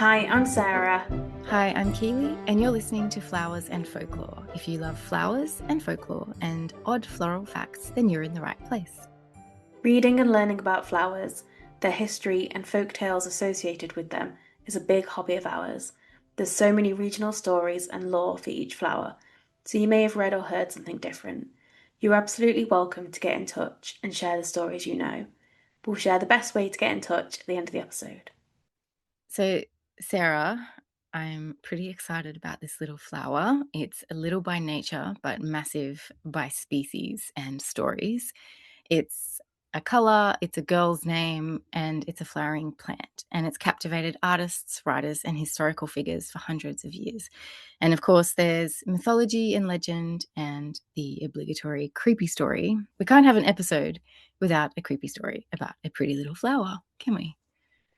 Hi, I'm Sarah. Hi, I'm Keeley, and you're listening to Flowers and Folklore. If you love flowers and folklore and odd floral facts, then you're in the right place. Reading and learning about flowers, their history, and folk tales associated with them is a big hobby of ours. There's so many regional stories and lore for each flower, so you may have read or heard something different. You're absolutely welcome to get in touch and share the stories you know. We'll share the best way to get in touch at the end of the episode. So, Sarah, I'm pretty excited about this little flower. It's a little by nature, but massive by species and stories. It's a colour, it's a girl's name, and it's a flowering plant. And it's captivated artists, writers, and historical figures for hundreds of years. And of course, there's mythology and legend and the obligatory creepy story. We can't have an episode without a creepy story about a pretty little flower, can we?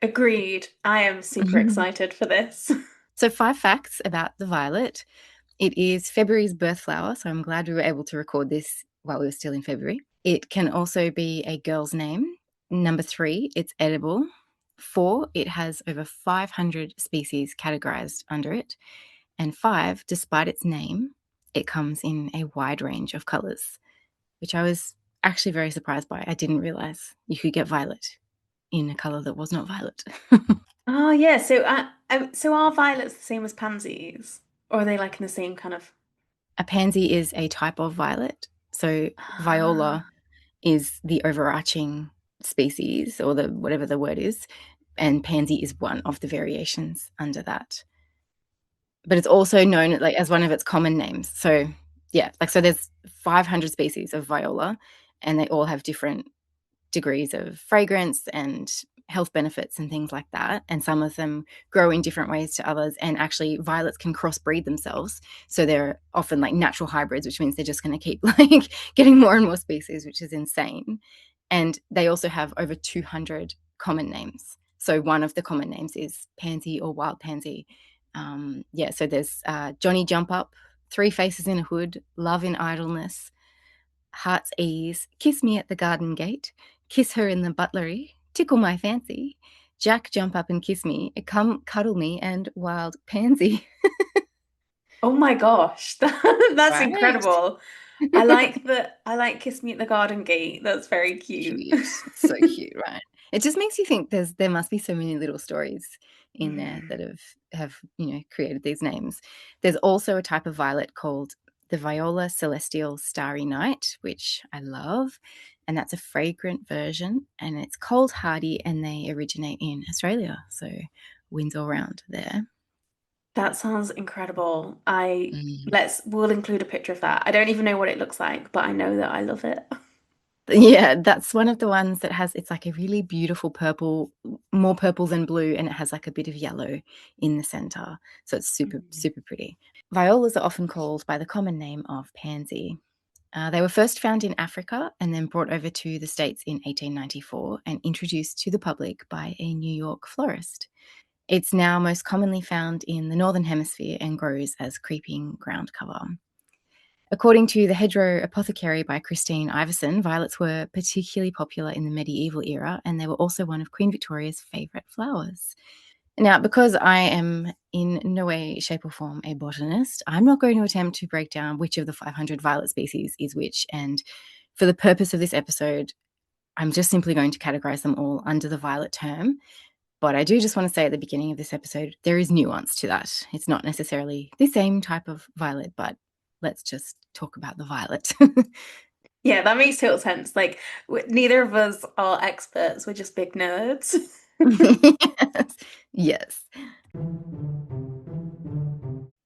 Agreed. I am super excited for this. So, 5 facts about the violet. It is February's birth flower, so I'm glad we were able to record this while we were still in February. It can also be a girl's name. Number 3, it's edible. 4, it has over 500 species categorized under it. And 5, despite its name, it comes in a wide range of colors, which I was actually very surprised by. I didn't realize you could get violet in a color that was not violet. Oh yeah, so are violets the same as pansies? Or are they like in the same kind of A pansy is a type of violet. So viola Ah, is the overarching species, or the whatever the word is, and pansy is one of the variations under that. But it's also known like as one of its common names. So yeah, like so there's 500 species of viola, and they all have different degrees of fragrance and health benefits and things like that. And some of them grow in different ways to others. And actually, violets can crossbreed themselves. So they're often like natural hybrids, which means they're just going to keep like getting more and more species, which is insane. And they also have over 200 common names. So one of the common names is pansy or wild pansy. Yeah, so there's Johnny Jump Up, Three Faces in a Hood, Love in Idleness, Heart's Ease, Kiss Me at the Garden Gate, Kiss Her in the Butlery, Tickle My Fancy, Jack Jump Up and Kiss Me, Come Cuddle Me, and Wild Pansy. oh my gosh, that's Right. incredible. I like Kiss Me at the Garden Gate. That's very cute. Cute. It's so cute, right? It just makes you think there must be so many little stories in there Mm. that have created these names. There's also a type of violet called the Viola Celestial Starry Night, which I love, and that's a fragrant version, and it's cold hardy, and they originate in Australia, so winds all round there. That sounds incredible. I Mm. let's we'll include a picture of that. I don't even know what it looks like, but I know that I love it. Yeah, that's one of the ones that it's like a really beautiful purple, more purple than blue, and it has like a bit of yellow in the center. So it's super, Mm. super pretty. Violas are often called by the common name of pansy. They were first found in Africa and then brought over to the States in 1894 and introduced to the public by a New York florist. It's now most commonly found in the Northern Hemisphere and grows as creeping ground cover. According to the Hedgerow Apothecary by Christine Iverson, violets were particularly popular in the medieval era, and they were also one of Queen Victoria's favourite flowers. Now, because I am in no way, shape, or form a botanist, I'm not going to attempt to break down which of the 500 violet species is which. And for the purpose of this episode, I'm just simply going to categorize them all under the violet term. But I do just want to say at the beginning of this episode, there is nuance to that. It's not necessarily the same type of violet, but let's just talk about the violet. Yeah, that makes total sense. Like neither of us are experts. We're just big nerds. Yes. Yes.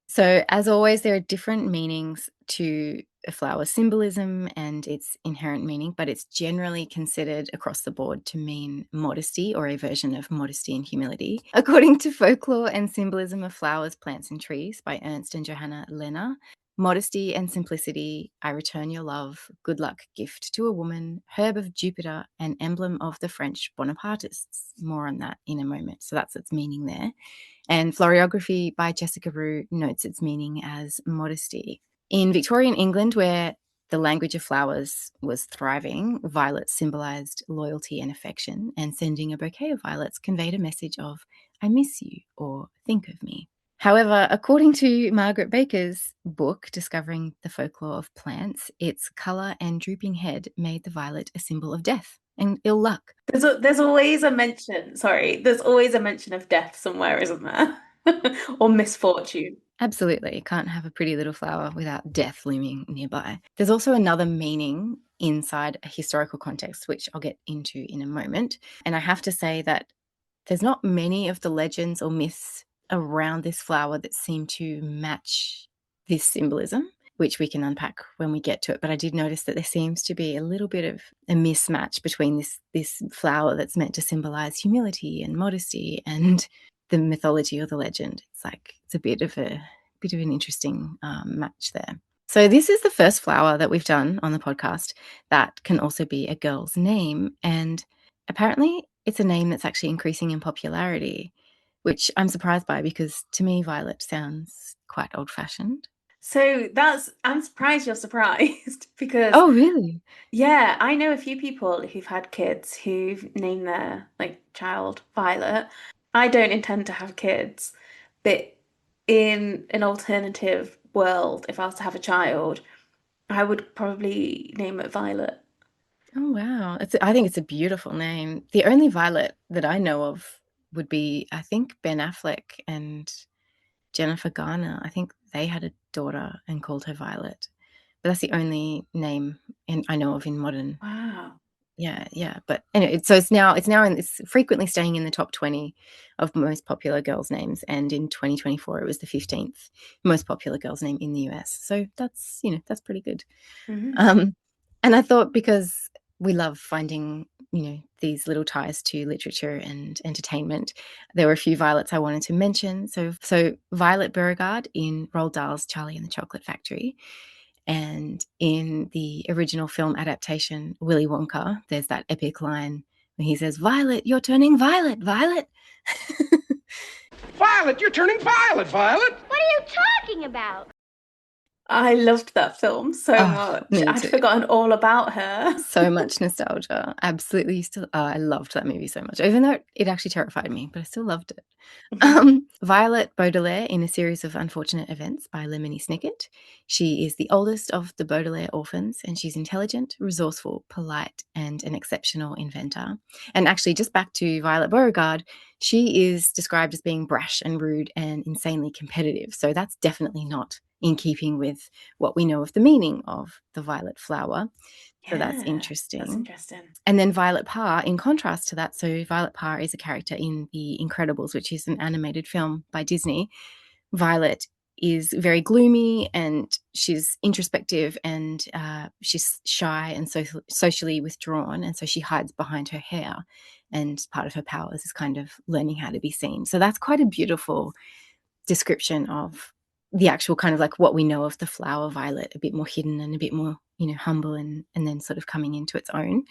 So, as always, there are different meanings to a flower symbolism and its inherent meaning, but it's generally considered across the board to mean modesty or a version of modesty and humility. According to Folklore and Symbolism of Flowers, Plants and Trees by Ernst and Johanna Lehner, modesty and simplicity, I return your love, good luck gift to a woman, herb of Jupiter, and emblem of the French Bonapartists. More on that in a moment. So that's its meaning there. And Floriography by Jessica Roux notes its meaning as modesty. In Victorian England, where the language of flowers was thriving, violets symbolized loyalty and affection, and sending a bouquet of violets conveyed a message of, I miss you, or think of me. However, according to Margaret Baker's book, Discovering the Folklore of Plants, its colour and drooping head made the violet a symbol of death and ill luck. There's always a mention, sorry, there's always a mention of death somewhere, isn't there? Or misfortune. Absolutely. You can't have a pretty little flower without death looming nearby. There's also another meaning inside a historical context, which I'll get into in a moment. And I have to say that there's not many of the legends or myths around this flower that seem to match this symbolism, which we can unpack when we get to it. But I did notice that there seems to be a little bit of a mismatch between this flower that's meant to symbolize humility and modesty and the mythology or the legend. It's like it's a bit of an interesting match there. So this is the first flower that we've done on the podcast that can also be a girl's name, and apparently it's a name that's actually increasing in popularity, which I'm surprised by because to me Violet sounds quite old-fashioned. So I'm surprised you're surprised because Oh, really? yeah, I know a few people who've had kids who've named their child Violet. I don't intend to have kids, but in an alternative world, if I was to have a child, I would probably name it Violet. Oh, wow. I think it's a beautiful name. The only Violet that I know of would be, I think, Ben Affleck and Jennifer Garner. I think they had a daughter and called her Violet. But that's the only name I know of in modern. Wow. Yeah. But anyway, so it's frequently staying in the top 20 of most popular girls' names. And in 2024, it was the 15th most popular girls' name in the US. So that's pretty good. Mhm. And I thought because we love finding, these little ties to literature and entertainment, there were a few Violets I wanted to mention. So Violet Beauregarde in Roald Dahl's Charlie and the Chocolate Factory. And in the original film adaptation, Willy Wonka, there's that epic line where he says, Violet, you're turning violet, Violet. Violet, you're turning violet, Violet. What are you talking about? I loved that film so much. Me I'd too. forgotten all about her. So much nostalgia. Absolutely. I loved that movie so much, even though it actually terrified me, but I still loved it. Violet Baudelaire in A Series of Unfortunate Events by Lemony Snicket. She is the oldest of the Baudelaire orphans, and she's intelligent, resourceful, polite, and an exceptional inventor. And actually, just back to Violet Beauregarde, she is described as being brash and rude and insanely competitive. So that's definitely not in keeping with what we know of the meaning of the violet flower. So that's interesting. That's interesting. And then Violet Parr, in contrast to that, so Violet Parr is a character in The Incredibles, which is an animated film by Disney. Violet is very gloomy and she's introspective and she's shy and socially withdrawn. And so she hides behind her hair. And part of her powers is kind of learning how to be seen. So that's quite a beautiful description of the actual kind of like what we know of the flower violet, a bit more hidden and a bit more, humble and then sort of coming into its own.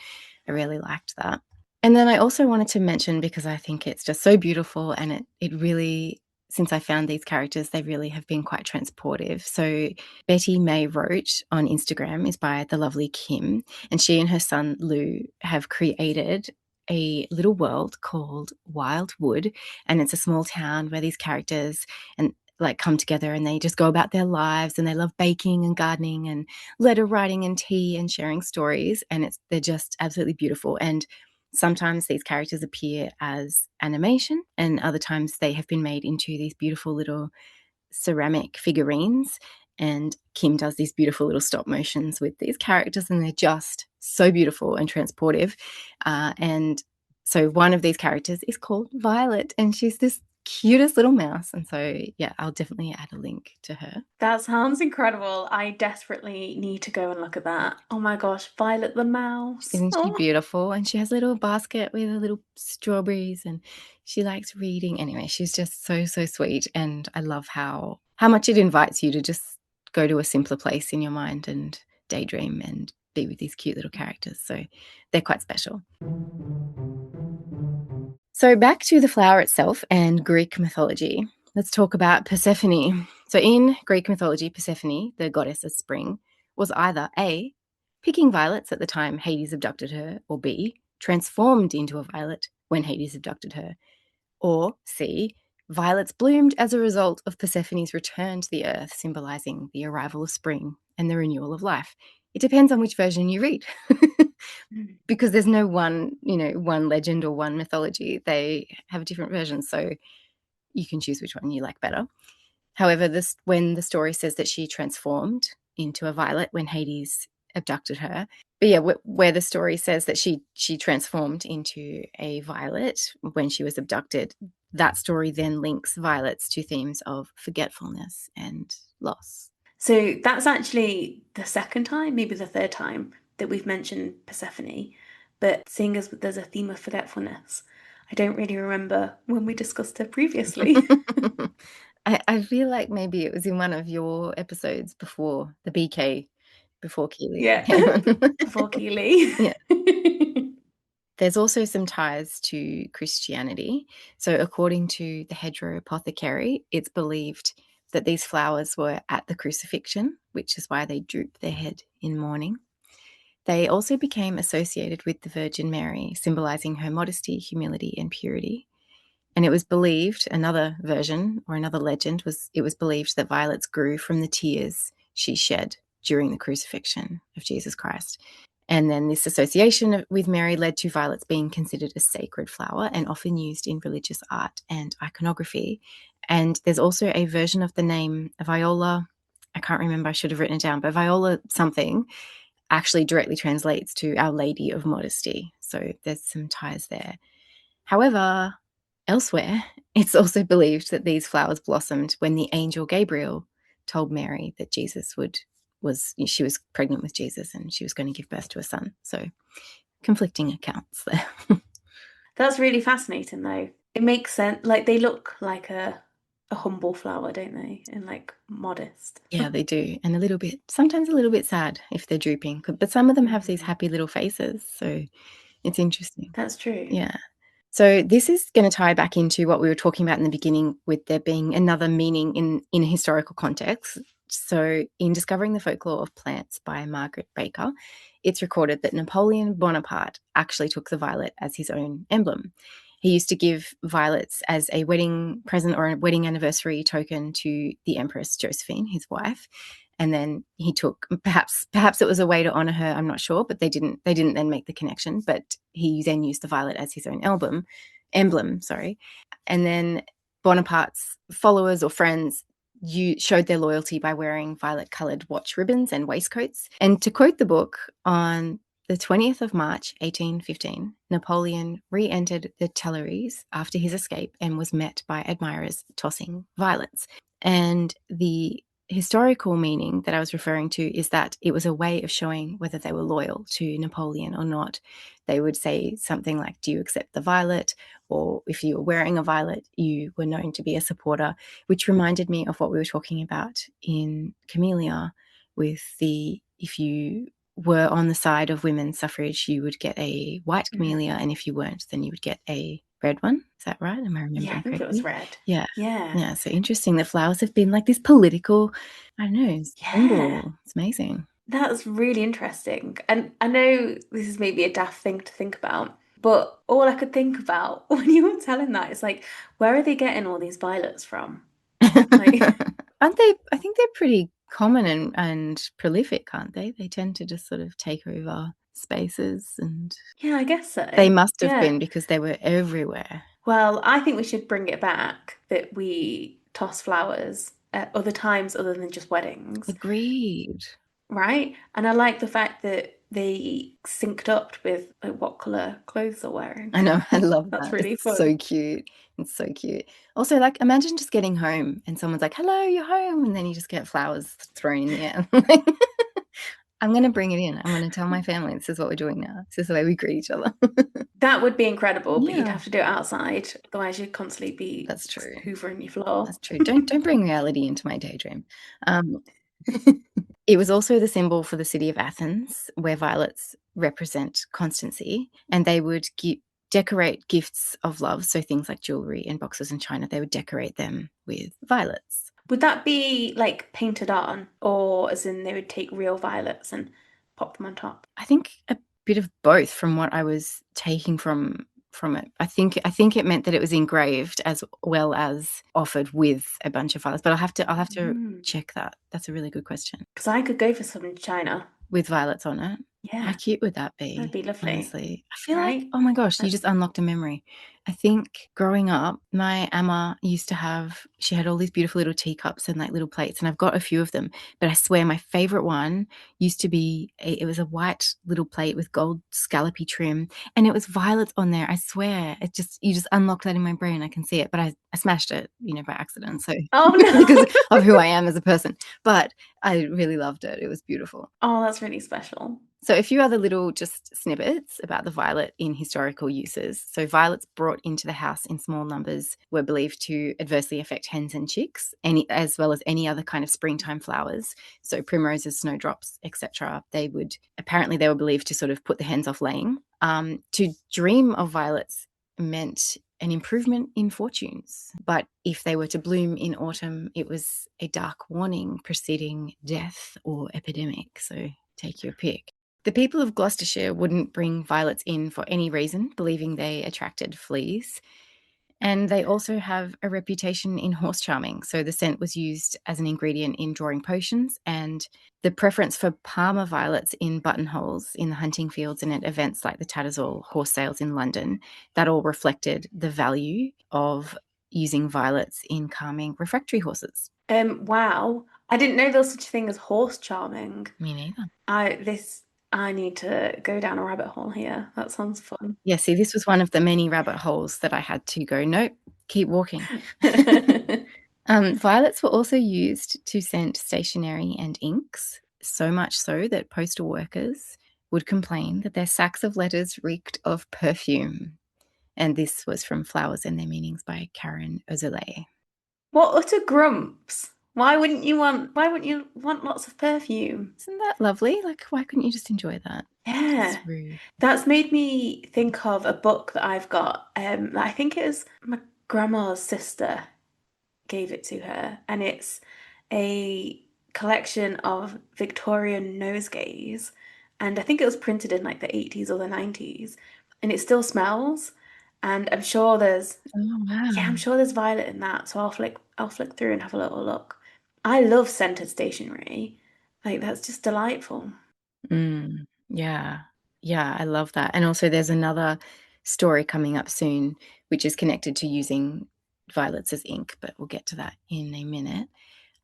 I really liked that. And then I also wanted to mention, because I think it's just so beautiful and it really, since I found these characters, they really have been quite transportive. So Betty May Roach on Instagram is by the lovely Kim, and she and her son Lou have created a little world called Wildwood, and it's a small town where these characters and come together and they just go about their lives and they love baking and gardening and letter writing and tea and sharing stories, and they're just absolutely beautiful. And sometimes these characters appear as animation and other times they have been made into these beautiful little ceramic figurines, and Kim does these beautiful little stop motions with these characters and they're just so beautiful and transportive. And so one of these characters is called Violet and she's this cutest little mouse, and so yeah, I'll definitely add a link to her. That sounds incredible. I desperately need to go and look at that. Oh my gosh, Violet the mouse. Isn't she Oh. beautiful? And she has a little basket with little strawberries and she likes reading. Anyway, she's just so sweet, and I love how much it invites you to just go to a simpler place in your mind and daydream and be with these cute little characters. So they're quite special. So back to the flower itself and Greek mythology. Let's talk about Persephone. So in Greek mythology, Persephone, the goddess of spring, was either A, picking violets at the time Hades abducted her, or B, transformed into a violet when Hades abducted her, or C, violets bloomed as a result of Persephone's return to the earth, symbolizing the arrival of spring and the renewal of life. It depends on which version you read. Because there's no one legend or one mythology. They have different versions, so you can choose which one you like better. However, when the story says that she transformed into a violet when Hades abducted her, but yeah, where the story says that she transformed into a violet when she was abducted, that story then links violets to themes of forgetfulness and loss. So that's actually the second time, maybe the third time, that we've mentioned Persephone. But seeing as there's a theme of forgetfulness, I don't really remember when we discussed her previously. I feel like maybe it was in one of your episodes before the BK, before Keeley. Yeah, before Keeley. Yeah. There's also some ties to Christianity. So according to the Hedgerow Apothecary, it's believed that these flowers were at the crucifixion, which is why they droop their head in mourning. They also became associated with the Virgin Mary, symbolizing her modesty, humility, and purity. And it was believed, another version or another legend it was believed that violets grew from the tears she shed during the crucifixion of Jesus Christ. And then this association with Mary led to violets being considered a sacred flower and often used in religious art and iconography. And there's also a version of the name Viola, I can't remember, I should have written it down, but Viola something actually directly translates to Our Lady of Modesty. So there's some ties there. However, elsewhere, it's also believed that these flowers blossomed when the angel Gabriel told Mary that she was pregnant with Jesus and she was going to give birth to a son. So conflicting accounts there. That's really fascinating, though. It makes sense. Like, they look like a humble flower, don't they? And like modest. Yeah, they do. And sometimes a little bit sad if they're drooping. But some of them have these happy little faces. So it's interesting. That's true. Yeah. So this is going to tie back into what we were talking about in the beginning with there being another meaning in a historical context. So in Discovering the Folklore of Plants by Margaret Baker, it's recorded that Napoleon Bonaparte actually took the violet as his own emblem. He used to give violets as a wedding present or a wedding anniversary token to the Empress Josephine, his wife. And then he took, perhaps it was a way to honor her, I'm not sure, but they didn't then make the connection. But he then used the violet as his own emblem. And then Bonaparte's followers or friends showed their loyalty by wearing violet-coloured watch ribbons and waistcoats. And to quote the book, on the 20th of March, 1815, Napoleon re-entered the Tuileries after his escape and was met by admirers tossing violets. And the historical meaning that I was referring to is that it was a way of showing whether they were loyal to Napoleon or not. They would say something like, do you accept the violet? Or if you were wearing a violet, you were known to be a supporter, which reminded me of what we were talking about in Camellia with if you were on the side of women's suffrage, you would get a white camellia, and if you weren't, then you would get a red one. Is that right? Am I remembering Yeah, I think correctly? it was red. Yeah. Yeah. Yeah, so interesting that flowers have been like this political, I don't know, symbol. Yeah. It's amazing. That's really interesting. And I know this is maybe a daft thing to think about, but all I could think about when you were telling that is like, where are they getting all these violets from? Like, aren't they? I think they're pretty common and prolific, aren't they? They tend to just sort of take over spaces, and yeah, I guess so. they must have Yeah. been because they were everywhere. Well, I think we should bring it back that we toss flowers at other times other than just weddings, Agreed. right? And I like the fact that they synced up with like what colour clothes they're wearing. I know, I love that. That's really It's fun. so cute. It's so cute. Also, like, imagine just getting home and someone's like, hello, you're home. And then you just get flowers thrown in the air. I'm going to bring it in. I'm going to tell my family this is what we're doing now. This is the way we greet each other. That would be incredible, but you'd Yeah. have to do it outside. Otherwise, you'd constantly be That's true. hoovering your floor. That's true. Don't bring reality into my daydream. It was also the symbol for the city of Athens, where violets represent constancy, and they would decorate gifts of love, so things like jewelry and boxes and china, they would decorate them with violets. Would that be like painted on, or as in they would take real violets and pop them on top? I think a bit of both from what I was taking from it. I think it meant that it was engraved as well as offered with a bunch of violets. But I'll have to check that. That's a really good question. Because I could go for some in China. With violets on it. Yeah. How cute would that be? That'd be lovely. Honestly. I feel Right? like, oh my gosh, you just unlocked a memory. I think growing up, my Amma used to have, she had all these beautiful little teacups and like little plates, and I've got a few of them. But I swear my favorite one used to be, it was a white little plate with gold scallopy trim, and it was violets on there. I swear. You just unlocked that in my brain. I can see it. But I smashed it, by accident. So Oh, no. because of who I am as a person. But I really loved it. It was beautiful. Oh, that's really special. So a few other little just snippets about the violet in historical uses. So violets brought into the house in small numbers were believed to adversely affect hens and chicks, as well as any other kind of springtime flowers. So primroses, snowdrops, etc. They were believed to sort of put the hens off laying. To dream of violets meant an improvement in fortunes. But if they were to bloom in autumn, it was a dark warning preceding death or epidemic. So take your pick. The people of Gloucestershire wouldn't bring violets in for any reason, believing they attracted fleas. And they also have a reputation in horse charming. So the scent was used as an ingredient in drawing potions, and the preference for Parma violets in buttonholes in the hunting fields and at events like the Tattersall horse sales in London, that all reflected the value of using violets in calming refractory horses. Wow. I didn't know there was such a thing as horse charming. Me neither. I need to go down a rabbit hole here. That sounds fun. Yeah, see, this was one of the many rabbit holes that I had to go, nope, keep walking. Violets were also used to scent stationery and inks, so much so that postal workers would complain that their sacks of letters reeked of perfume. And this was from Flowers and Their Meanings by Karen Azoulay. What utter grumps! Why wouldn't you want lots of perfume? Isn't that lovely? Like, why couldn't you just enjoy that? Yeah. It's rude. That's made me think of a book that I've got. I think it was my grandma's sister gave it to her, and it's a collection of Victorian nosegays, and I think it was printed in like the 80s or the 90s, and it still smells. And I'm sure there's violet in that, so I'll flick through and have a little look. I love scented stationery. Like, that's just delightful. Yeah, I love that. And also there's another story coming up soon, which is connected to using violets as ink, but we'll get to that in a minute.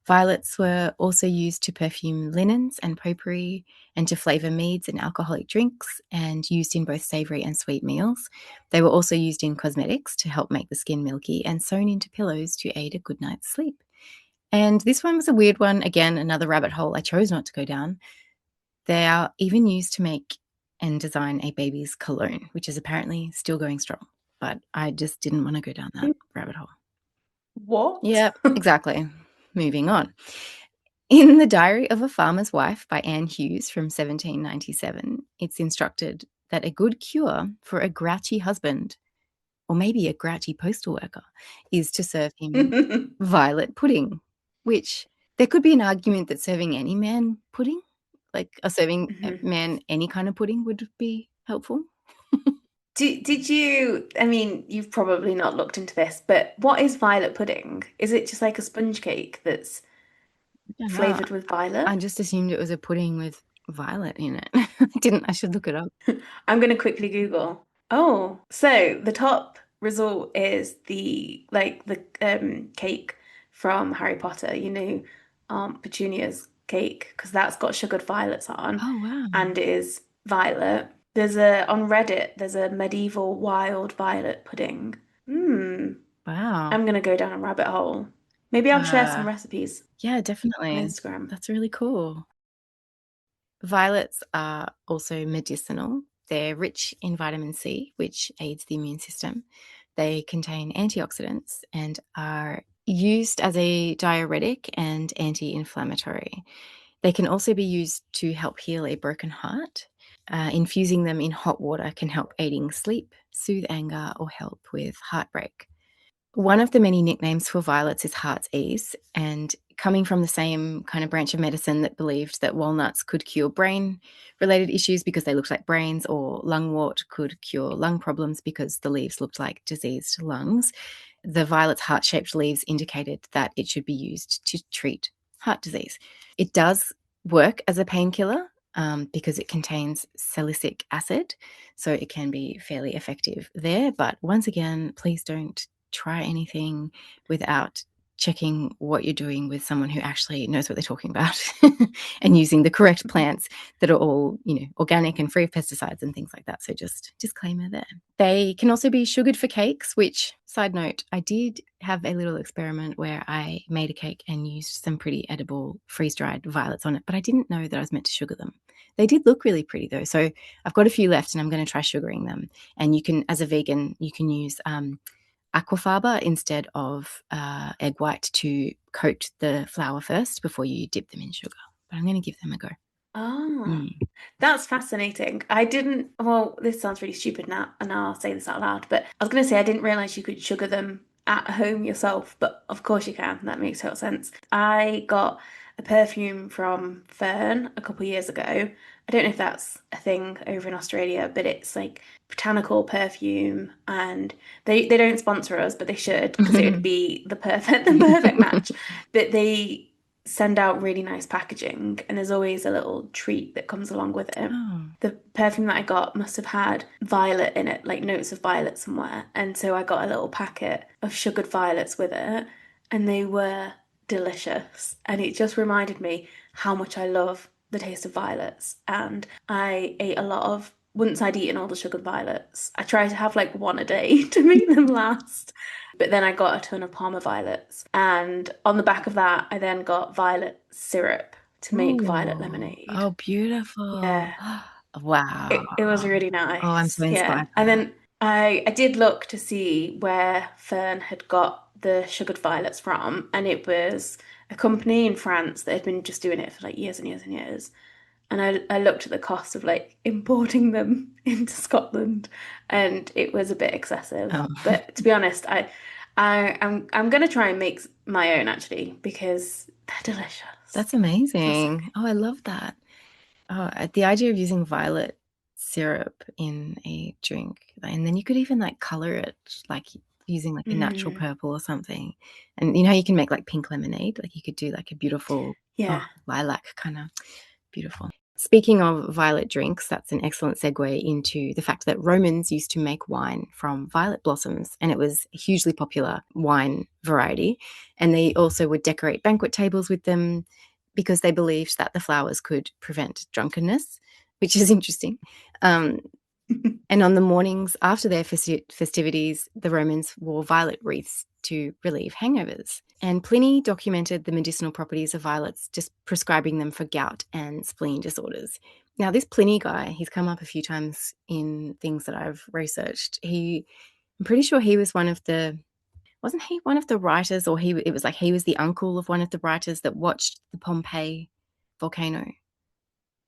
Violets were also used to perfume linens and potpourri and to flavour meads and alcoholic drinks, and used in both savoury and sweet meals. They were also used in cosmetics to help make the skin milky, and sewn into pillows to aid a good night's sleep. And this one was a weird one. Again, another rabbit hole I chose not to go down. They are even used to make and design a baby's cologne, which is apparently still going strong. But I just didn't want to go down that rabbit hole. What? Yeah, exactly. Moving on. In The Diary of a Farmer's Wife by Anne Hughes from 1797, it's instructed that a good cure for a grouchy husband, or maybe a grouchy postal worker, is to serve him violet pudding, which there could be an argument that serving any man pudding, like serving a man any kind of pudding, would be helpful. Did you, I mean, you've probably not looked into this, but what is violet pudding? Is it just like a sponge cake that's flavored with violet? I just assumed it was a pudding with violet in it. I should look it up. I'm going to quickly Google. Oh, so the top result is the cake from Harry Potter, Aunt Petunia's cake, because that's got sugared violets on. Oh, wow. And it is violet. On Reddit, there's a medieval wild violet pudding. Wow. I'm going to go down a rabbit hole. Maybe I'll share some recipes. Yeah, definitely. On Instagram. That's really cool. Violets are also medicinal. They're rich in vitamin C, which aids the immune system. They contain antioxidants and are used as a diuretic and anti-inflammatory. They can also be used to help heal a broken heart. Infusing them in hot water can help aiding sleep, soothe anger, or help with heartbreak. One of the many nicknames for violets is heart's ease, and coming from the same kind of branch of medicine that believed that walnuts could cure brain-related issues because they looked like brains, or lungwort could cure lung problems because the leaves looked like diseased lungs, the violet's heart-shaped leaves indicated that it should be used to treat heart disease. It does work as a painkiller because it contains salicylic acid, so it can be fairly effective there. But once again, please don't try anything without checking what you're doing with someone who actually knows what they're talking about and using the correct plants that are all, organic and free of pesticides and things like that. So just disclaimer there. They can also be sugared for cakes, which, side note, I did have a little experiment where I made a cake and used some pretty edible freeze-dried violets on it, but I didn't know that I was meant to sugar them. They did look really pretty though. So I've got a few left and I'm going to try sugaring them. And you can, as a vegan, you can use aquafaba instead of egg white to coat the flower first before you dip them in sugar. But I'm going to give them a go. Oh, that's fascinating. This sounds really stupid now, and I'll say this out loud, but I was going to say I didn't realize you could sugar them at home yourself, but of course you can. That makes total sense. I got a perfume from Fern a couple of years ago. I don't know if that's a thing over in Australia, but it's like botanical perfume, and they don't sponsor us, but they should, because it would be the perfect match. But they send out really nice packaging, and there's always a little treat that comes along with it. The perfume that I got must have had violet in it, like notes of violet somewhere, and so I got a little packet of sugared violets with it, and they were delicious, and it just reminded me how much I love the taste of violets. And I ate a lot of, once I'd eaten all the sugared violets, I tried to have like one a day to make them last. But then I got a ton of Parma violets. And on the back of that, I then got violet syrup to make violet lemonade. Oh, beautiful. Yeah. Wow. It was really nice. Oh, I'm so inspired. And then I did look to see where Fern had got the sugared violets from. And it was a company in France that had been just doing it for like years and years and years. And I looked at the cost of like importing them into Scotland, and it was a bit excessive. Oh. But to be honest, I'm gonna try and make my own actually, because they're delicious. That's amazing. Oh, I love that. Oh, the idea of using violet syrup in a drink, and then you could even like color it like using like a natural purple or something. And you know how you can make like pink lemonade? Like you could do like a beautiful lilac kind of beautiful. Speaking of violet drinks, that's an excellent segue into the fact that Romans used to make wine from violet blossoms, and it was a hugely popular wine variety. And they also would decorate banquet tables with them because they believed that the flowers could prevent drunkenness, which is interesting. And on the mornings after their festivities, the Romans wore violet wreaths to relieve hangovers. And Pliny documented the medicinal properties of violets, just prescribing them for gout and spleen disorders. Now, this Pliny guy, he's come up a few times in things that I've researched. I'm pretty sure he was wasn't he one of the writers, or it was like he was the uncle of one of the writers that watched the Pompeii volcano.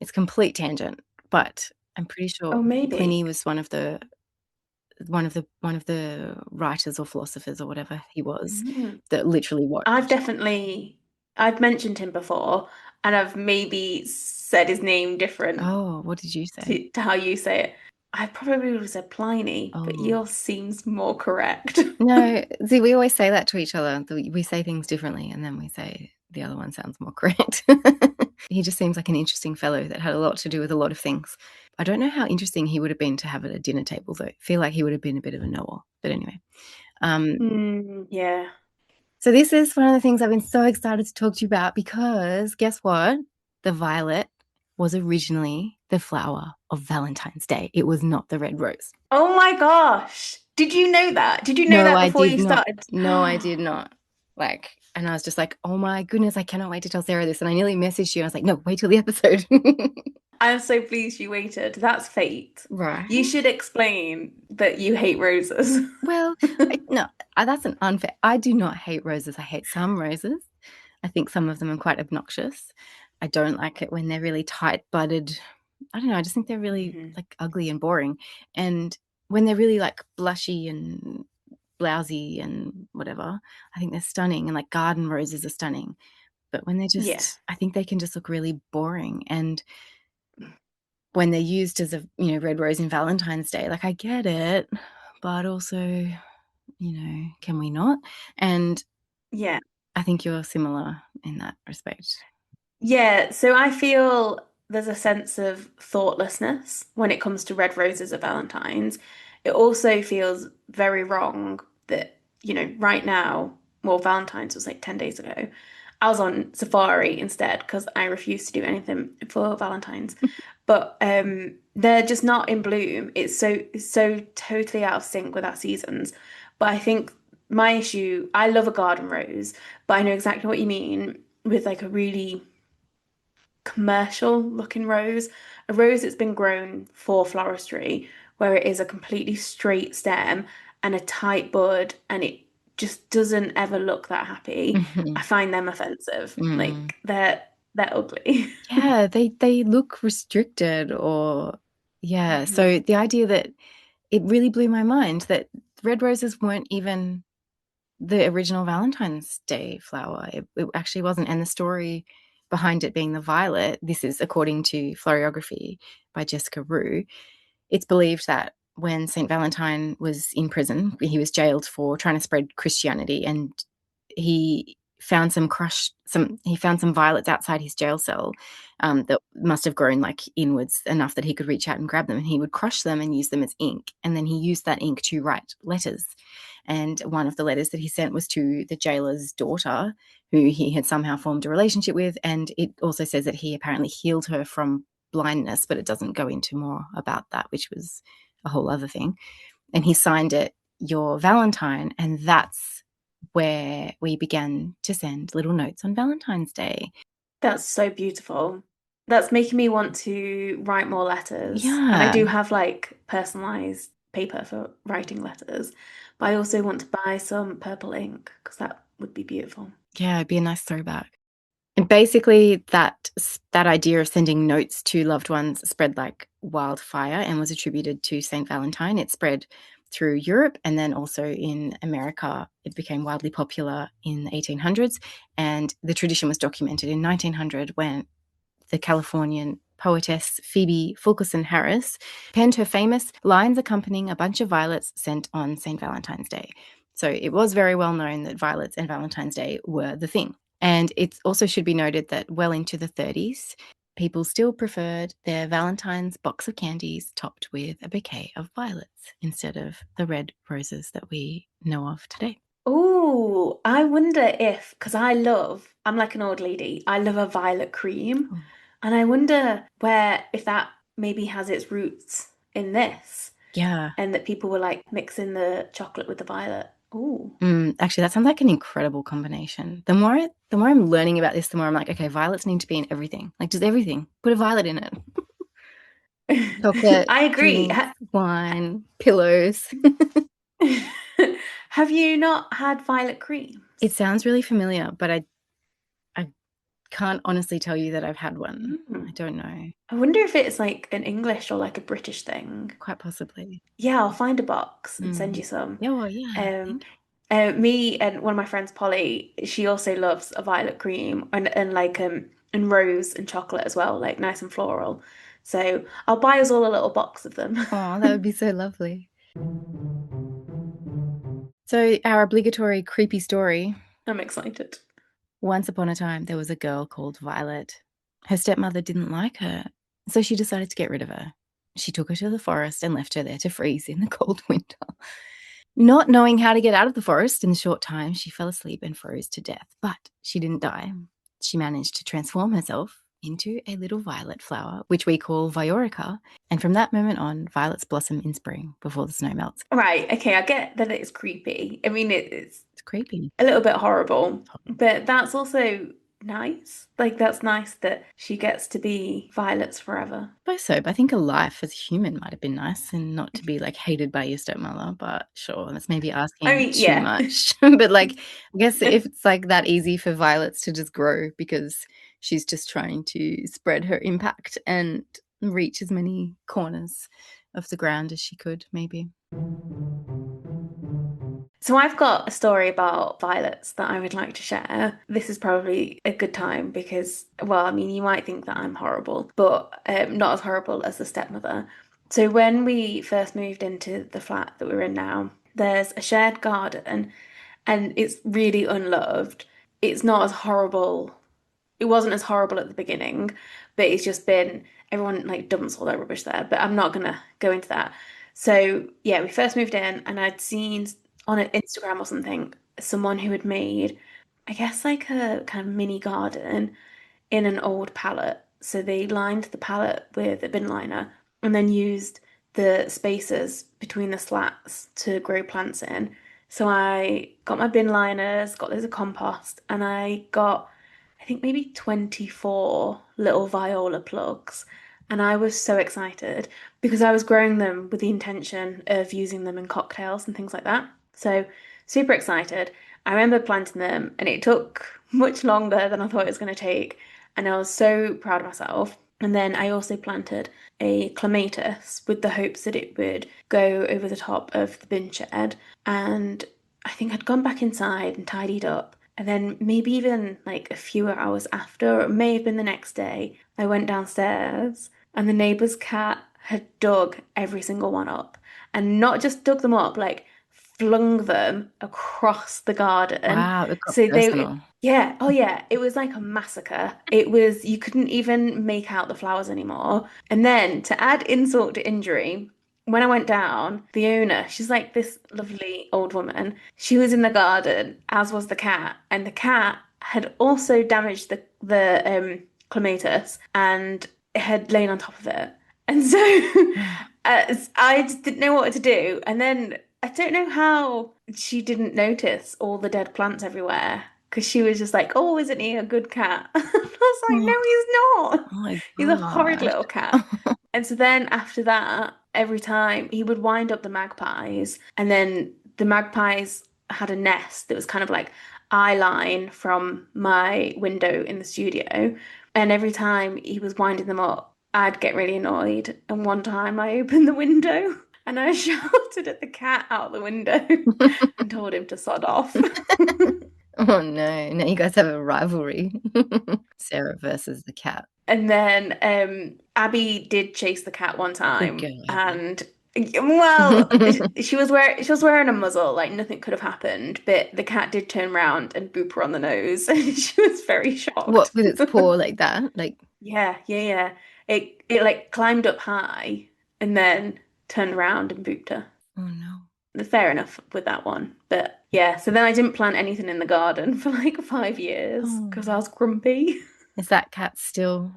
It's complete tangent, but I'm pretty sure Pliny was one of the writers or philosophers or whatever he was that literally watched. I've mentioned him before, and I've maybe said his name different. Oh, what did you say? To how you say it. I probably would have said Pliny, but yours seems more correct. No, see, we always say that to each other. We say things differently, and then we say the other one sounds more correct. He just seems like an interesting fellow that had a lot to do with a lot of things. I don't know how interesting he would have been to have at a dinner table, though. I feel like he would have been a bit of a know-all. But anyway. Yeah. So this is one of the things I've been so excited to talk to you about, because guess what? The violet was originally the flower of Valentine's Day. It was not the red rose. Oh my gosh. Did you know that? Did you know that before you started? No, I did not. And I was just like, oh my goodness, I cannot wait to tell Sarah this. And I nearly messaged you. And I was like, no, wait till the episode. I'm so pleased you waited. That's fate. Right. You should explain that you hate roses. Well, no, that's an unfair. I do not hate roses. I hate some roses. I think some of them are quite obnoxious. I don't like it when they're really tight budded. I don't know. I just think they're really like ugly and boring. And when they're really like blushy and blousy and whatever, I think they're stunning. And like garden roses are stunning. But when they're Yeah. just, I think they can just look really boring. And when they're used as a, red rose in Valentine's Day, like I get it, but also, can we not? And Yeah. I think you're similar in that respect. Yeah, so I feel there's a sense of thoughtlessness when it comes to red roses at Valentine's. It also feels very wrong that, right now, well, Valentine's was like 10 days ago. I was on safari instead because I refuse to do anything for Valentine's. But they're just not in bloom. It's so totally out of sync with our seasons. But I think my issue, I love a garden rose, but I know exactly what you mean with like a really commercial looking rose, a rose that's been grown for floristry, where it is a completely straight stem and a tight bud, and it just doesn't ever look that happy. I find them offensive. Mm. Like they're ugly. Yeah, they look restricted or So the idea that it really blew my mind that red roses weren't even the original Valentine's Day flower. It actually wasn't. And the story behind it being the violet, this is according to Floriography by Jessica Roux. It's believed that when St. Valentine was in prison, he was jailed for trying to spread Christianity, and he found some violets outside his jail cell that must have grown like inwards enough that he could reach out and grab them, and he would crush them and use them as ink, and then he used that ink to write letters. And one of the letters that he sent was to the jailer's daughter, who he had somehow formed a relationship with, and it also says that he apparently healed her from blindness, but it doesn't go into more about that, which was a whole other thing. And he signed it, "Your Valentine," and that's where we began to send little notes on Valentine's Day. That's so beautiful. That's making me want to write more letters. And I Yeah. do have like personalized paper for writing letters, but I also want to buy some purple ink because that would be beautiful. Yeah, it'd be a nice throwback. And basically that idea of sending notes to loved ones spread like wildfire and was attributed to St. Valentine. It spread through Europe, and then also in America. It became wildly popular in the 1800s, and the tradition was documented in 1900 when the Californian poetess Phoebe Fulkerson Harris penned her famous lines accompanying a bunch of violets sent on St. Valentine's Day. So it was very well known that violets and Valentine's Day were the thing. And it also should be noted that well into the 30s, people still preferred their Valentine's box of candies topped with a bouquet of violets instead of the red roses that we know of today. Oh, I wonder if, because I'm like an old lady, I love a violet cream. Oh. And I wonder if that maybe has its roots in this. Yeah. And that people were like mixing the chocolate with the violet. Ooh. Actually, that sounds like an incredible combination. The more I'm learning about this, the more I'm like, okay, violets need to be in everything. Like just everything. Put a violet in it. Chocolate, I agree. drinks, wine, pillows. Have you not had violet creams? It sounds really familiar, but I can't honestly tell you that I've had one. I don't know. I wonder if it's like an English or like a British thing. Quite possibly. Yeah, I'll find a box and send you some. Yeah, well, yeah. Me and one of my friends, Polly, she also loves a violet cream and like and rose and chocolate as well, like nice and floral. So I'll buy us all a little box of them. Oh, that would be so lovely. So our obligatory creepy story. I'm excited. Once upon a time, there was a girl called Violet. Her stepmother didn't like her, so she decided to get rid of her. She took her to the forest and left her there to freeze in the cold winter. Not knowing how to get out of the forest, in a short time, she fell asleep and froze to death. But she didn't die. She managed to transform herself into a little violet flower, which we call Viorica. And from that moment on, violets blossom in spring before the snow melts. Right, okay, I get that it's creepy. I mean, it's Creepy. a little bit horrible, but that's also nice. Like, that's nice that she gets to be violets forever. I suppose so, but I think a life as a human might have been nice and not to be like hated by your stepmother, but sure, that's maybe asking too much. But like, I guess if it's like that easy for violets to just grow because she's just trying to spread her impact and reach as many corners of the ground as she could, maybe. So I've got a story about violets that I would like to share. This is probably a good time because, well, I mean, you might think that I'm horrible, but not as horrible as the stepmother. So when we first moved into the flat that we're in now, there's a shared garden and it's really unloved. It's not as horrible. It wasn't as horrible at the beginning, but it's just been everyone like dumps all their rubbish there. But I'm not gonna go into that. So yeah, we first moved in and I'd seen on an Instagram or something someone who had made, I guess like a kind of mini garden in an old pallet. So they lined the pallet with a bin liner and then used the spaces between the slats to grow plants in. So I got my bin liners, got loads of compost, and I got, I think maybe 24 little viola plugs. And I was so excited because I was growing them with the intention of using them in cocktails and things like that. So super excited. I remember planting them and it took much longer than I thought it was going to take and I was so proud of myself. And then I also planted a clematis with the hopes that it would go over the top of the bin shed. And I think I'd gone back inside and tidied up. And then maybe even like a few hours after, or it may have been the next day, I went downstairs and the neighbour's cat had dug every single one up. And not just dug them up, like flung them across the garden. Wow, it got So they, personal. yeah, oh yeah, it was like a massacre. It was, you couldn't even make out the flowers anymore. And then to add insult to injury, when I went down, the owner, she's like this lovely old woman. She was in the garden, as was the cat, and the cat had also damaged the clematis and had lain on top of it. And so I just didn't know what to do. And then I don't know how she didn't notice all the dead plants everywhere because she was just like, "Oh, isn't he a good cat?" I was like, Oh, "No, he's not. oh my He's a horrid gosh. little cat." And so then after that, every time he would wind up the magpies, and then the magpies had a nest that was kind of like eye line from my window in the studio. And every time he was winding them up, I'd get really annoyed. And one time I opened the window and I shouted at the cat out the window and told him to sod off. Oh no, now you guys have a rivalry. Sarah versus the cat. And then Abby did chase the cat one Good time, girl, Abby. and well, she was wearing a muzzle, like nothing could have happened, but the cat did turn around and boop her on the nose, and she was very shocked. What, with its paw like that? Like, Yeah, yeah, yeah. It like climbed up high and then turned around and booped her. oh no. Fair enough with that one, but yeah. So then I didn't plant anything in the garden for like 5 years because I Oh. was grumpy. Is that cat still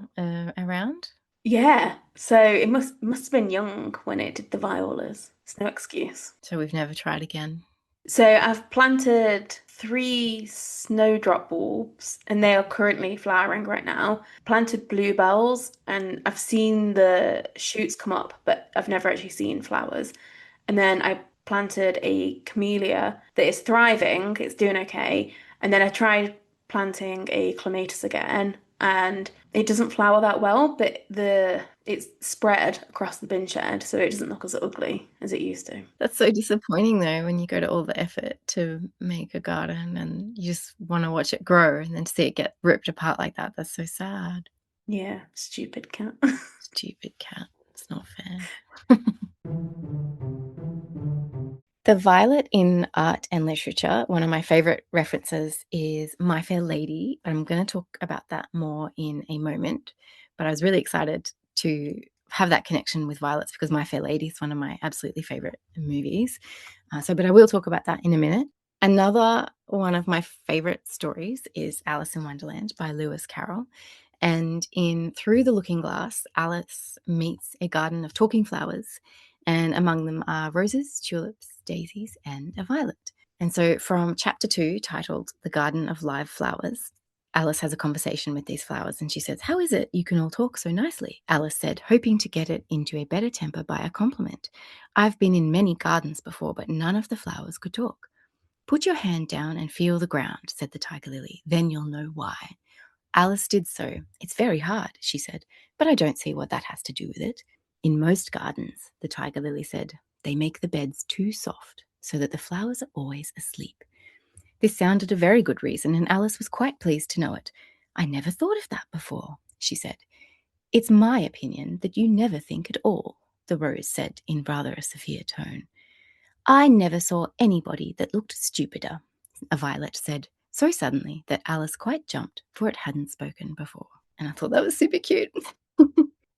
around? Yeah, so it must have been young when it did the violas. It's no excuse. So we've never tried again. So I've planted 3 snowdrop bulbs and they are currently flowering right now. Planted bluebells and I've seen the shoots come up, but I've never actually seen flowers. And then I planted a camellia that is thriving, it's doing okay. And then I tried planting a clematis again and it doesn't flower that well, but it's spread across the bin shed, so it doesn't look as ugly as it used to. That's so disappointing though, when you go to all the effort to make a garden and you just want to watch it grow and then to see it get ripped apart like that. That's so sad. Yeah, stupid cat. Stupid cat. It's not fair. The violet in art and literature, one of my favorite references is My Fair Lady. I'm going to talk about that more in a moment, but I was really excited to have that connection with violets because My Fair Lady is one of my absolutely favorite movies. But I will talk about that in a minute. Another one of my favorite stories is Alice in Wonderland by Lewis Carroll. And in Through the Looking Glass, Alice meets a garden of talking flowers, and among them are roses, tulips, daisies, and a violet. And so from chapter 2, titled The Garden of Live Flowers, Alice has a conversation with these flowers and she says, "How is it you can all talk so nicely?" Alice said, hoping to get it into a better temper by a compliment. "I've been in many gardens before, but none of the flowers could talk." "Put your hand down and feel the ground," said the tiger lily. "Then you'll know why." Alice did so. "It's very hard," she said, "but I don't see what that has to do with it." "In most gardens," the tiger lily said, "they make the beds too soft." so that the flowers are always asleep. This sounded a very good reason, and Alice was quite pleased to know it. I never thought of that before, she said. It's my opinion that you never think at all, the Rose said in rather a severe tone. I never saw anybody that looked stupider, a Violet said, so suddenly that Alice quite jumped, for it hadn't spoken before. And I thought that was super cute.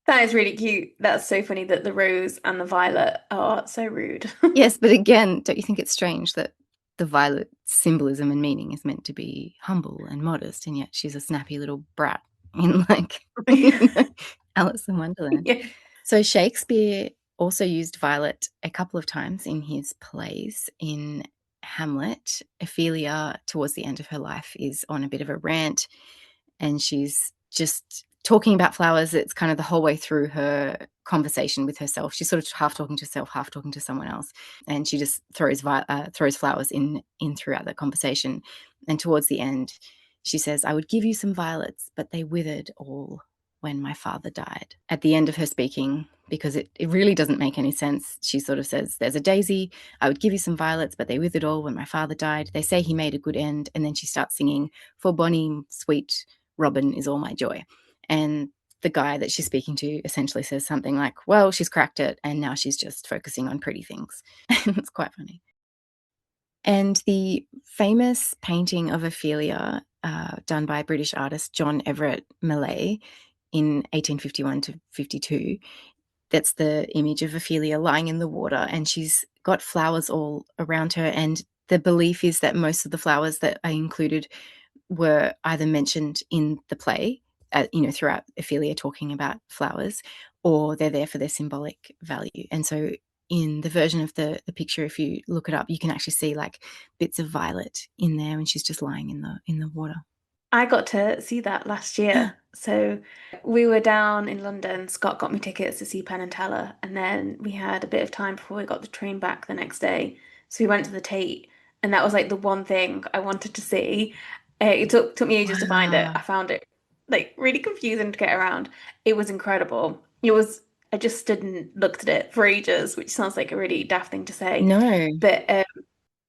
That is really cute. That's so funny that the Rose and the Violet are so rude. Yes, but again, don't you think it's strange that the Violet symbolism and meaning is meant to be humble and modest, and yet she's a snappy little brat in Alice in Wonderland. Yeah. So Shakespeare also used Violet a couple of times in his plays. In Hamlet, Ophelia, towards the end of her life, is on a bit of a rant, and she's just talking about flowers. It's kind of the whole way through her conversation with herself. She's sort of half talking to herself, half talking to someone else, and she just throws flowers in throughout the conversation. And towards the end, she says, I would give you some violets, but they withered all when my father died. At the end of her speaking, because it really doesn't make any sense, she sort of says, there's a daisy, I would give you some violets, but they withered all when my father died. They say he made a good end. And then she starts singing, for bonny, sweet Robin is all my joy. And the guy that she's speaking to essentially says something like, well, she's cracked it, and now she's just focusing on pretty things. It's quite funny. And the famous painting of Ophelia, done by British artist John Everett Millais in 1851 to 52, that's the image of Ophelia lying in the water, and she's got flowers all around her. And the belief is that most of the flowers that are included were either mentioned in the play, throughout Ophelia talking about flowers, or they're there for their symbolic value. And so in the version of the picture, if you look it up, you can actually see like bits of violet in there when she's just lying in the water. I got to see that last year. So we were down in London. Scott got me tickets to see Penn and Teller, and then we had a bit of time before we got the train back the next day. So we went to the Tate, and that was like the one thing I wanted to see. It took me ages to find it. Wow. I found it like really confusing to get around. It was incredible. I just stood and looked at it for ages, which sounds like a really daft thing to say. No, But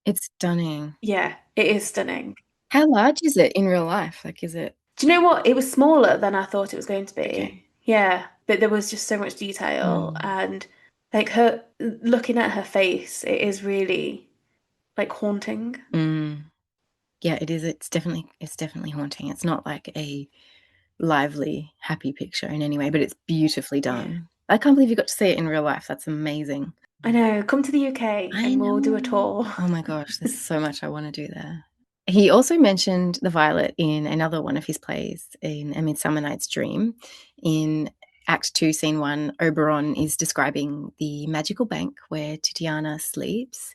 it's stunning. yeah, it is stunning. How large is it in real life? Like, is it? Do you know what? It was smaller than I thought it was going to be. Okay. Yeah, but there was just so much detail, and like her looking at her face, it is really like haunting. Yeah, it is. It's definitely haunting. It's not like a lively, happy picture in any way, but it's beautifully done. I can't believe you got to see it in real life. That's amazing. I know. Come to the UK I and we'll do a know. tour. Oh my gosh, there's so much I want to do there. He also mentioned the violet in another one of his plays, in A Midsummer Night's Dream. In Act 2, Scene 1, Oberon is describing the magical bank where Titiana sleeps.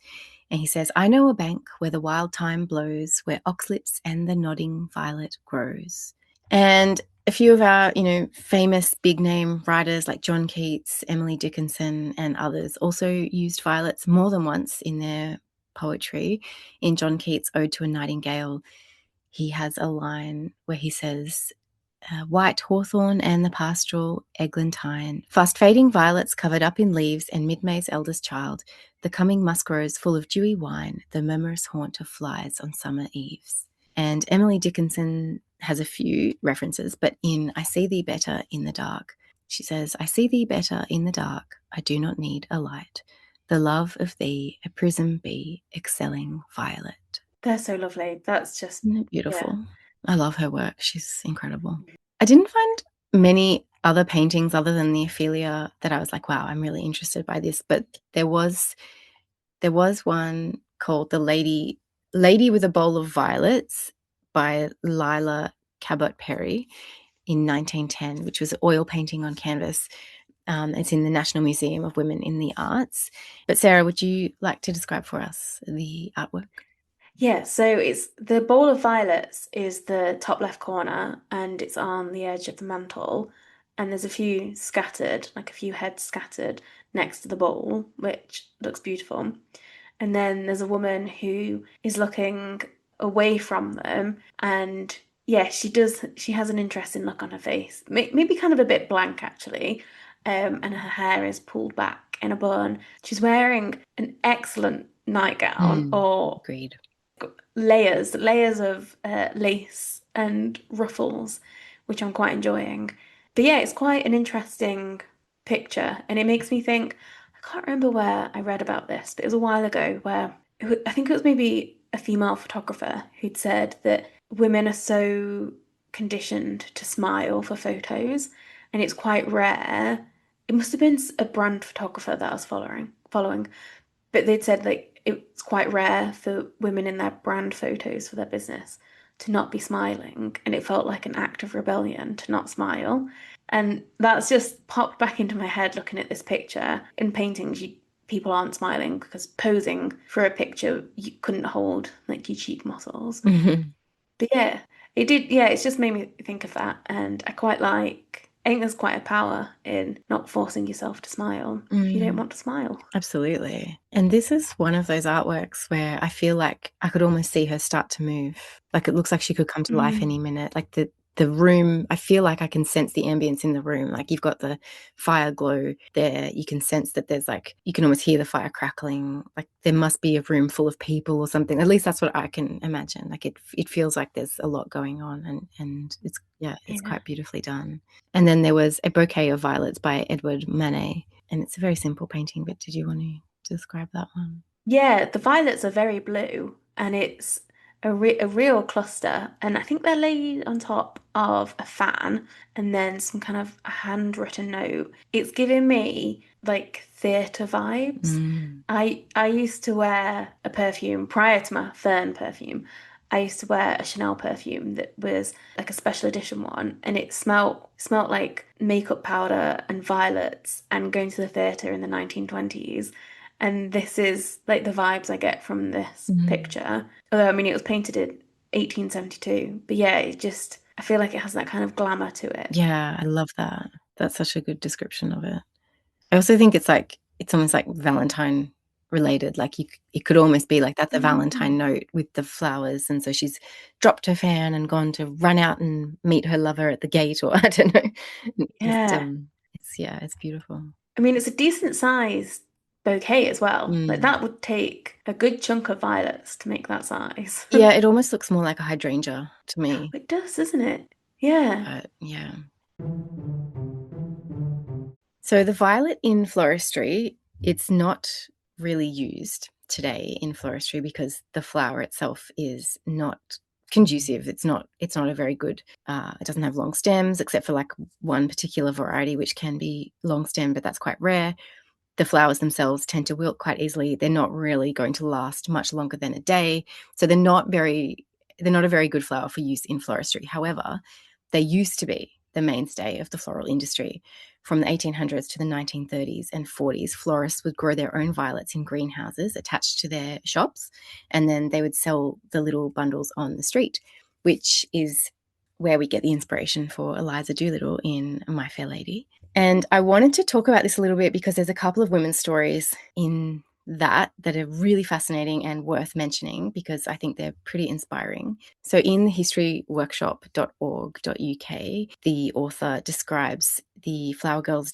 And he says, I know a bank where the wild thyme blows, where oxlips and the nodding violet grows. And a few of our, famous big name writers like John Keats, Emily Dickinson, and others also used violets more than once in their poetry. In John Keats' Ode to a Nightingale, he has a line where he says, white hawthorn and the pastoral eglantine, fast fading violets covered up in leaves, and mid-May's eldest child, the coming musk rose full of dewy wine, the murmurous haunt of flies on summer eves. And Emily Dickinson has a few references, but in I See Thee Better in the Dark, she says, I see thee better in the dark, I do not need a light. The love of thee a prism be, excelling violet. They're so lovely. That's just Isn't it beautiful? I love her work. She's incredible. I didn't find many other paintings other than the Ophelia that I was like, wow, I'm really interested by this. But there was one called The Lady with a Bowl of Violets by Lila Cabot Perry in 1910, which was an oil painting on canvas. It's in the National Museum of Women in the Arts. But Sarah, would you like to describe for us the artwork? Yeah, so it's the bowl of violets is the top left corner, and it's on the edge of the mantle, and there's a few scattered, like a few heads scattered next to the bowl, which looks beautiful. And then there's a woman who is looking away from them, and yeah, she has an interesting look on her face. Maybe kind of a bit blank actually. And her hair is pulled back in a bun. She's wearing an excellent nightgown or Agreed. layers of lace and ruffles, which I'm quite enjoying. But yeah, it's quite an interesting picture, and it makes me think. I can't remember where I read about this, but it was a while ago where I think it was maybe a female photographer who'd said that women are so conditioned to smile for photos, and it's quite rare. It must have been a brand photographer that I was following, but they'd said like it's quite rare for women in their brand photos for their business to not be smiling, and it felt like an act of rebellion to not smile. And that's just popped back into my head looking at this picture. In paintings, people aren't smiling because posing for a picture, you couldn't hold like your cheek muscles. But yeah, it did. Yeah, it's just made me think of that. And I think there's quite a power in not forcing yourself to smile if you don't want to smile. Absolutely. And this is one of those artworks where I feel like I could almost see her start to move. Like it looks like she could come to life any minute. Like the room, I feel like I can sense the ambience in the room. Like you've got the fire glow there. You can sense that there's like, you can almost hear the fire crackling. Like there must be a room full of people or something. At least that's what I can imagine. Like it feels like there's a lot going on, and it's quite beautifully done. And then there was A Bouquet of Violets by Edward Manet. And it's a very simple painting, but did you want to describe that one? Yeah, the violets are very blue, and it's a real cluster. And I think they're laid on top of a fan and then some kind of a handwritten note. It's giving me like theatre vibes. I used to wear a perfume prior to my Fern perfume. I used to wear a Chanel perfume that was like a special edition one, and it smelled like makeup powder and violets and going to the theatre in the 1920s. And this is like the vibes I get from this picture. Although, I mean, it was painted in 1872. But yeah, I feel like it has that kind of glamour to it. Yeah, I love that. That's such a good description of it. I also think it's almost like Valentine related. Like it could almost be like that's a Valentine note with the flowers. And so she's dropped her fan and gone to run out and meet her lover at the gate, or I don't know. Yeah. It's beautiful. I mean, it's a decent sized bouquet as well. Like that would take a good chunk of violets to make that size. Yeah, it almost looks more like a hydrangea to me. It does, doesn't it? Yeah. Yeah. So the violet in floristry, it's not really used today in floristry because the flower itself is not conducive. It's not a very good, it doesn't have long stems except for like one particular variety which can be long stem, but that's quite rare. The flowers themselves tend to wilt quite easily. They're not really going to last much longer than a day. So they're not a very good flower for use in floristry. However, they used to be the mainstay of the floral industry. From the 1800s to the 1930s and 40s, florists would grow their own violets in greenhouses attached to their shops, and then they would sell the little bundles on the street, which is where we get the inspiration for Eliza Doolittle in My Fair Lady. And I wanted to talk about this a little bit because there's a couple of women's stories in that are really fascinating and worth mentioning because I think they're pretty inspiring. So in historyworkshop.org.uk, the author describes the Flower Girls'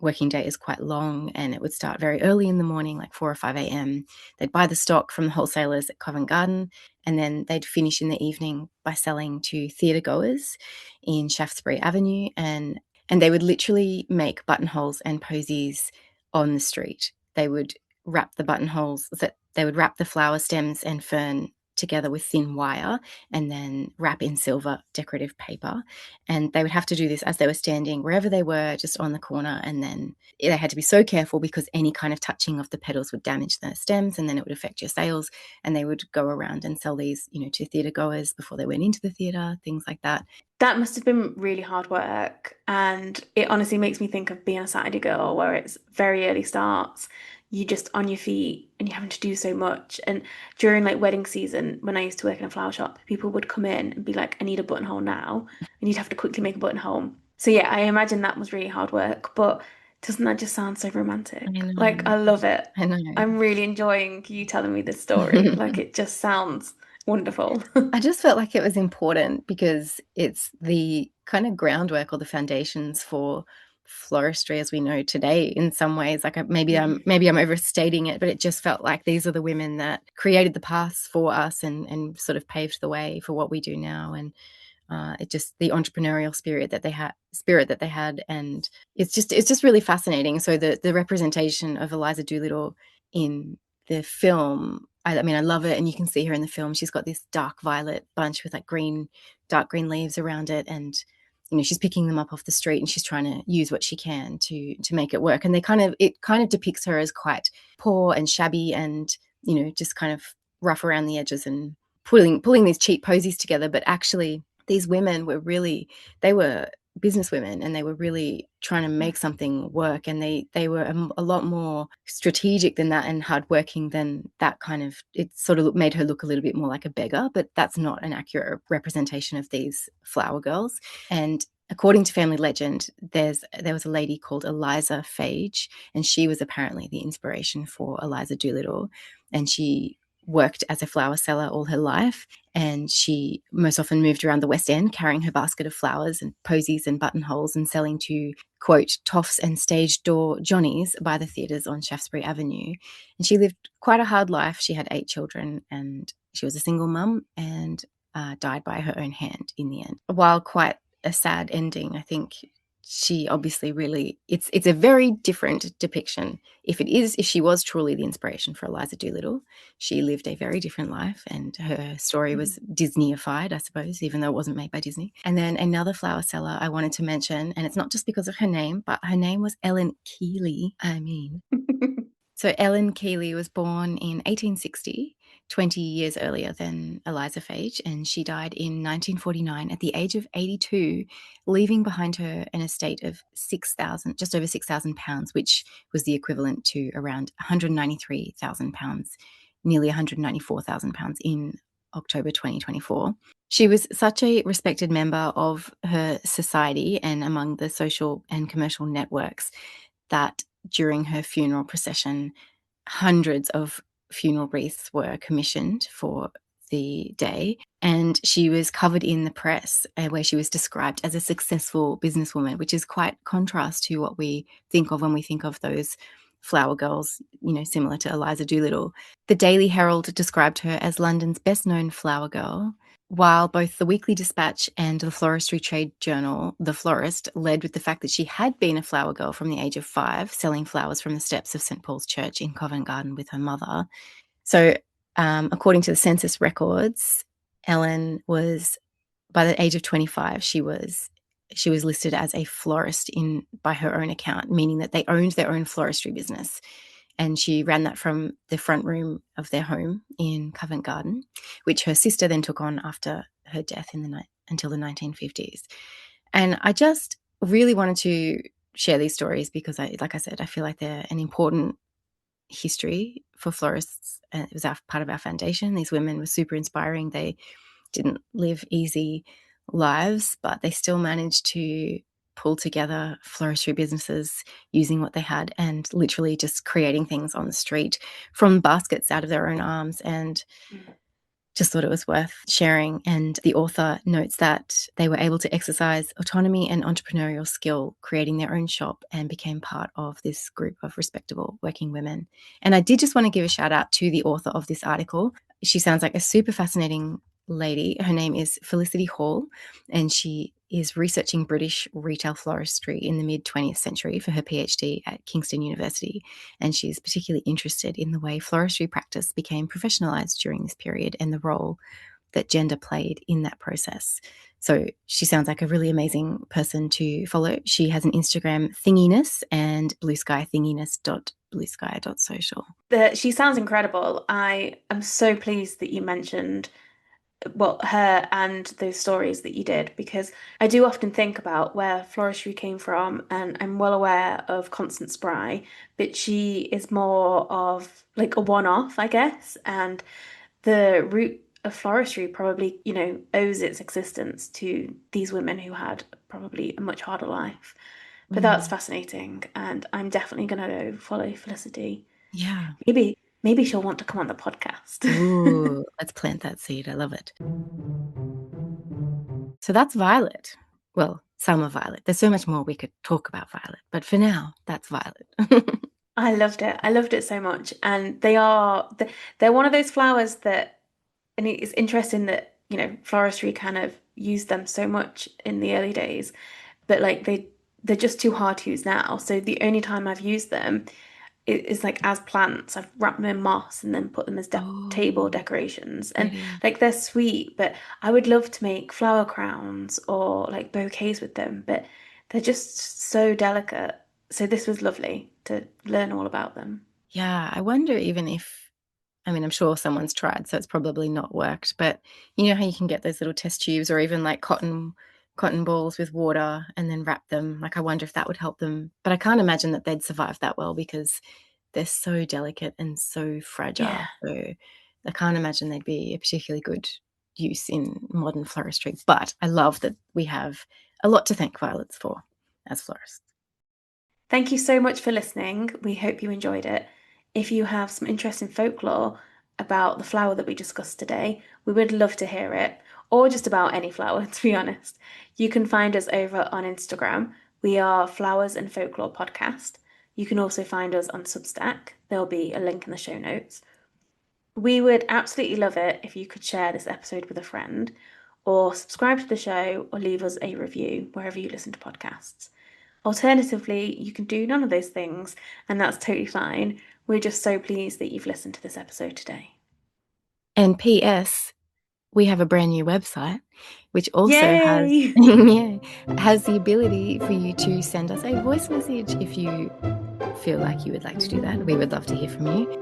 working day is quite long, and it would start very early in the morning, like 4 or 5 a.m. They'd buy the stock from the wholesalers at Covent Garden, and then they'd finish in the evening by selling to theatre goers in Shaftesbury Avenue, and they would literally make buttonholes and posies on the street. They would wrap the buttonholes, they would wrap the flower stems and fern together with thin wire and then wrap in silver decorative paper. And they would have to do this as they were standing wherever they were, just on the corner. And then they had to be so careful because any kind of touching of the petals would damage the stems and then it would affect your sales. And they would go around and sell these, to theatre goers before they went into the theatre, things like that. That must have been really hard work. And it honestly makes me think of being a Saturday girl where it's very early starts. You're just on your feet and you're having to do so much. And during like wedding season, when I used to work in a flower shop, people would come in and be like, I need a buttonhole now. And you'd have to quickly make a buttonhole. So yeah, I imagine that was really hard work. But doesn't that just sound so romantic? Like, I love it. I know. I'm really enjoying you telling me this story. Like, it just sounds wonderful. I just felt like it was important because it's the kind of groundwork or the foundations for floristry as we know today in some ways. Like maybe I'm overstating it, but it just felt like these are the women that created the paths for us and sort of paved the way for what we do now. And it just, the entrepreneurial spirit that they had, and it's just really fascinating. So the representation of Eliza Doolittle in the film, I mean, I love it, and you can see her in the film. She's got this dark violet bunch with like dark green leaves around it, and you know, she's picking them up off the street, and she's trying to use what she can to make it work. And it kind of depicts her as quite poor and shabby, and you know, just kind of rough around the edges and pulling these cheap posies together. But actually, these women were business women, and they were really trying to make something work, and they were a lot more strategic than that and hardworking than that. Kind of, it sort of made her look a little bit more like a beggar, but that's not an accurate representation of these flower girls. And according to family legend, there was a lady called Eliza Phage, and she was apparently the inspiration for Eliza Doolittle, and she worked as a flower seller all her life, and she most often moved around the West End carrying her basket of flowers and posies and buttonholes and selling to, quote, toffs and stage door Johnnies by the theatres on Shaftesbury Avenue. And she lived quite a hard life. She had 8 children, and she was a single mum, and died by her own hand in the end. While quite a sad ending, I think she obviously really, it's a very different depiction. If she was truly the inspiration for Eliza Doolittle, she lived a very different life, and her story was Disneyified, I suppose, even though it wasn't made by Disney. And then another flower seller I wanted to mention, and it's not just because of her name, but her name was Ellen Keeley. So Ellen Keeley was born in 1860, 20 years earlier than Eliza Phage, and she died in 1949 at the age of 82, leaving behind her an estate of just over £6,000, which was the equivalent to around £193,000, nearly £194,000 in October 2024. She was such a respected member of her society and among the social and commercial networks that during her funeral procession, hundreds of funeral wreaths were commissioned for the day, and she was covered in the press where she was described as a successful businesswoman, which is quite contrast to what we think of when we think of those flower girls, you know, similar to Eliza Doolittle. The Daily Herald described her as London's best-known flower girl, while both the Weekly Dispatch and the floristry trade journal, The Florist, led with the fact that she had been a flower girl from the age of 5, selling flowers from the steps of St. Paul's Church in Covent Garden with her mother. So according to the census records, Ellen was, by the age of 25, she was listed as a florist by her own account, meaning that they owned their own floristry business. And she ran that from the front room of their home in Covent Garden, which her sister then took on after her death until the 1950s. And I just really wanted to share these stories because, like I said, I feel like they're an important history for florists. It was part of our foundation. These women were super inspiring. They didn't live easy lives, but they still managed to pull together floristry businesses using what they had and literally just creating things on the street from baskets out of their own arms, and just thought it was worth sharing. And the author notes that they were able to exercise autonomy and entrepreneurial skill, creating their own shop, and became part of this group of respectable working women. And I did just want to give a shout out to the author of this article. She sounds like a super fascinating lady. Her name is Felicity Hall, and she is researching British retail floristry in the mid-20th century for her PhD at Kingston University, and she's particularly interested in the way floristry practice became professionalised during this period and the role that gender played in that process. So she sounds like a really amazing person to follow. She has an Instagram, Thinginess, and Blue Sky, thinginess.bluesky.social. She sounds incredible. I am so pleased that you mentioned her and those stories that you did, because I do often think about where floristry came from, and I'm well aware of Constance Spry, but she is more of like a one-off, I guess, and the root of floristry probably, you know, owes its existence to these women who had probably a much harder life. But that's fascinating, and I'm definitely going to go follow Felicity. Yeah. Maybe she'll want to come on the podcast. Ooh, let's plant that seed. I love it. So that's Violet. Well, summer violet. There's so much more we could talk about violet, but for now, that's violet. I loved it. I loved it so much. And they're one of those flowers that, and it's interesting that, floristry kind of used them so much in the early days, but like they're just too hard to use now. So the only time I've used them is like as plants. I've wrapped them in moss and then put them as table decorations. And Brilliant. like they're sweet, but I would love to make flower crowns or like bouquets with them, but they're just so delicate. So this was lovely to learn all about them. Yeah, I wonder even if, I mean, I'm sure someone's tried, so it's probably not worked, but you know how you can get those little test tubes or even like cotton balls with water and then wrap them. Like, I wonder if that would help them. But I can't imagine that they'd survive that well because they're so delicate and so fragile. Yeah. So I can't imagine they'd be a particularly good use in modern floristry. But I love that we have a lot to thank violets for as florists. Thank you so much for listening. We hope you enjoyed it. If you have some interesting folklore about the flower that we discussed today, we would love to hear it, or just about any flower, to be honest. You can find us over on Instagram. We are Flowers and Folklore Podcast. You can also find us on Substack. There'll be a link in the show notes. We would absolutely love it if you could share this episode with a friend, or subscribe to the show, or leave us a review wherever you listen to podcasts. Alternatively, you can do none of those things, and that's totally fine. We're just so pleased that you've listened to this episode today. And P.S., we have a brand new website, which also has Yay! has the ability for you to send us a voice message if you feel like you would like to do that. We would love to hear from you.